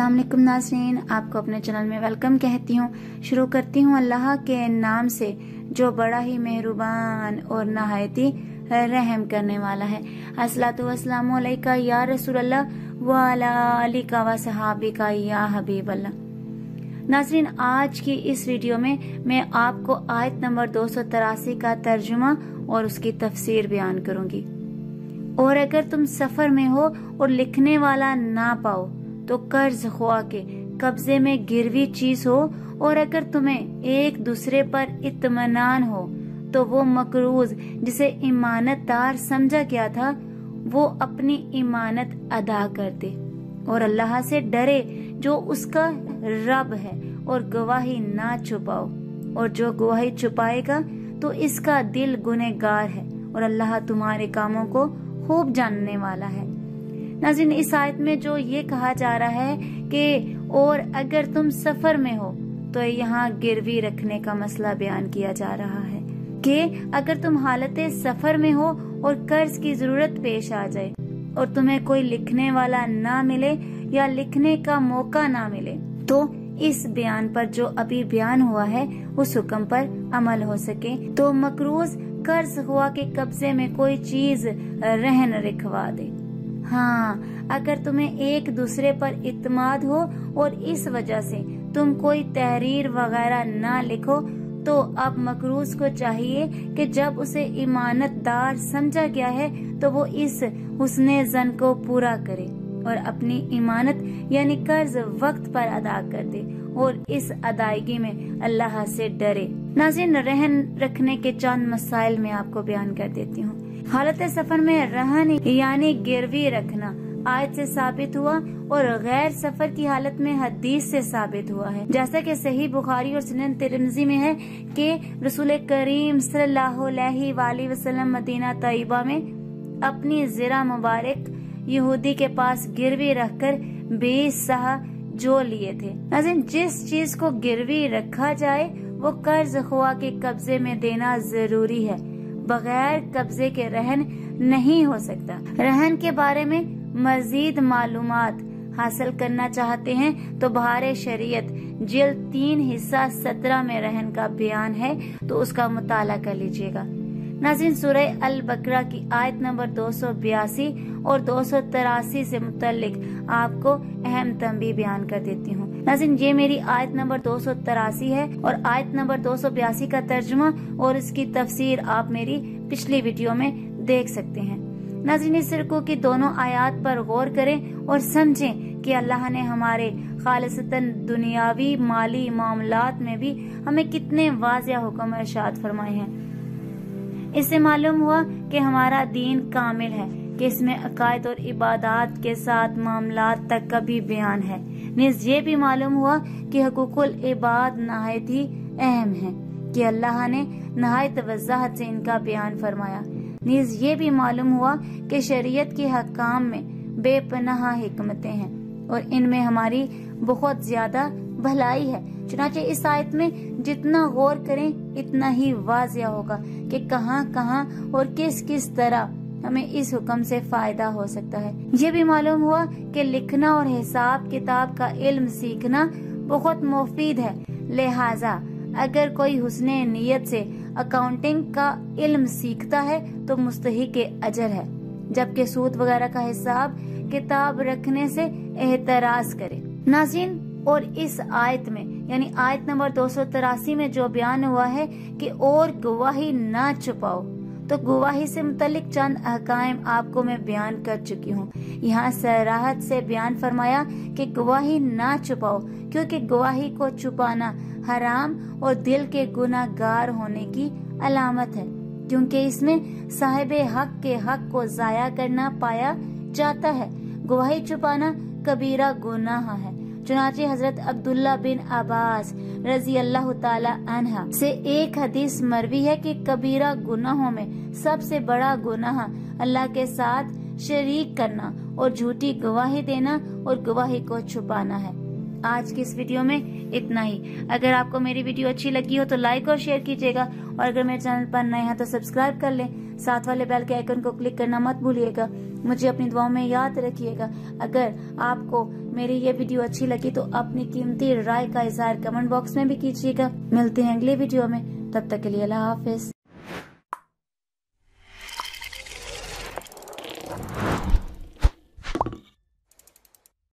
अस्सलाम वालेकुम नाज़रीन, आपको अपने चैनल में वेलकम कहती हूँ। शुरू करती हूँ अल्लाह के नाम से जो बड़ा ही मेहरबान और नहायती रहम करने वाला है। अस्सलातु वस्सलामु अलैका या रसूल अल्लाह व अला आलिका व सहाबिका या हबीब अल्लाह। नाज़रीन, आज की इस वीडियो में मैं आपको आयत नंबर 283 का तर्जुमा और उसकी तफसीर बयान करूंगी। और अगर तुम सफर में हो और लिखने वाला ना पाओ तो कर्ज ख्वा के कब्जे में गिरवी चीज हो, और अगर तुम्हें एक दूसरे पर इत्मीनान हो तो वो मकरूज जिसे इमानतदार समझा गया था वो अपनी इमानत अदा कर दे, और अल्लाह से डरे जो उसका रब है, और गवाही ना छुपाओ, और जो गवाही छुपाएगा तो इसका दिल गुनहगार है, और अल्लाह तुम्हारे कामों को खूब जानने वाला है। नाज़रीन, इस आयत में जो ये कहा जा रहा है कि और अगर तुम सफर में हो, तो यहाँ गिरवी रखने का मसला बयान किया जा रहा है कि अगर तुम हालत सफर में हो और कर्ज की जरूरत पेश आ जाए और तुम्हें कोई लिखने वाला ना मिले या लिखने का मौका ना मिले, तो इस बयान पर जो अभी बयान हुआ है उस हुक्म पर अमल हो सके तो मकरूज कर्ज हुआ के कब्जे में कोई चीज रहन रखवा दे। हाँ, अगर तुम्हें एक दूसरे पर इत्माद हो और इस वजह से तुम कोई तहरीर वगैरह ना लिखो, तो अब मकरूज को चाहिए कि जब उसे इमानतदार समझा गया है तो वो इस हुस्ने ज़न को पूरा करे और अपनी इमानत यानी कर्ज वक्त पर अदा कर दे, और इस अदायगी में अल्लाह से डरे। नाज़रीन, रहन रखने के चंद मसाइल में आपको बयान कर देती हूँ। हालत सफर में रहन यानी गिरवी रखना आयत से साबित हुआ और गैर सफर की हालत में हदीस से साबित हुआ है। जैसा कि सही बुखारी और सुनन तिरमिज़ी में है कि रसूल करीम सल्लल्लाहु अलैहि वसल्लम मदीना तैयबा में अपनी ज़रा मुबारक यहूदी के पास गिरवी रखकर 20 साह जो लिए थे। नाज़रीन, जिस चीज को गिरवी रखा जाए वो कर्ज ख्वा के कब्जे में देना जरूरी है, बगैर कब्जे के रहन नहीं हो सकता। रहन के बारे में मजीद मालूमात हासिल करना चाहते हैं तो बहार शरीयत जिल्द 3 हिस्सा 17 में रहन का बयान है, तो उसका मुताला कर लीजिएगा। नाज़रीन, सूरह अल बकरा की आयत नंबर 282 और 283 से मुतल्लिक आपको अहम तंबीह बयान कर देती हूँ। नाज़रीन, ये मेरी आयत नंबर 283 है और आयत नंबर 282 का तर्जुमा और इसकी तफसीर आप मेरी पिछली वीडियो में देख सकते हैं। नाज़रीन, इस रुकू की दोनों आयात पर गौर करें और समझें कि अल्लाह ने हमारे खालिसतन दुनियावी माली मामलात में भी हमें कितने वाज़िह हुक्म इरशाद फरमाए हैं। इससे मालूम हुआ कि हमारा दीन कामिल है कि इसमें अकायद और इबादत के साथ मामलात तक का भी बयान है। नीज़ ये भी मालूम हुआ कि हुकूकुल इबाद नहायत ही अहम है कि अल्लाह ने नहायत वज़ाहत से इनका बयान फरमाया। नीज़ ये भी मालूम हुआ कि शरीयत के हकाम में बेपनाह हिकमतें हैं और इनमें हमारी बहुत ज्यादा भलाई है। चुनांचे इस आयत में जितना गौर करें इतना ही वाज़िह होगा कि कहाँ कहाँ और किस किस तरह हमें इस हुक्म से फायदा हो सकता है। ये भी मालूम हुआ कि लिखना और हिसाब किताब का इल्म सीखना बहुत मुफीद है, लिहाजा अगर कोई हुस्ने नियत से अकाउंटिंग का इल्म सीखता है तो मुस्तहिक अजर है, जबकि सूद वगैरह का हिसाब किताब रखने से एहतराज करे। नाज़रीन, और इस आयत में यानी आयत नंबर 283 में जो बयान हुआ है कि और गवाही ना छुपाओ, तो गवाही से मुतल्लिक चंद अहकाम आपको मैं बयान कर चुकी हूँ। यहाँ सराहत से बयान फरमाया कि गवाही ना छुपाओ, क्योंकि गवाही को छुपाना हराम और दिल के गुनाहगार होने की अलामत है, क्योंकि इसमें साहिब हक के हक को जाया करना पाया जाता है। गवाही छुपाना कबीरा गुनाह है। चुनांचे हजरत अब्दुल्ला बिन अब्बास रजी अल्लाह ताला अन्हा से एक हदीस मरवी है कि कबीरा गुनाहों में सबसे बड़ा गुनाह अल्लाह के साथ शरीक करना और झूठी गवाही देना और गवाही को छुपाना है। आज की इस वीडियो में इतना ही। अगर आपको मेरी वीडियो अच्छी लगी हो तो लाइक और शेयर कीजिएगा, और अगर मेरे चैनल पर नए हैं तो सब्सक्राइब कर लें। साथ वाले बेल के आइकन को क्लिक करना मत भूलिएगा مجھے اپنی دعاؤں میں یاد رکھیے گا۔ اگر آپ کو میری یہ ویڈیو اچھی لگی تو اپنی قیمتی رائے کا اظہار کمنٹ باکس میں بھی کیجیے گا۔ ملتے ہیں اگلے ویڈیو میں، تب تک کے لیے اللہ حافظ۔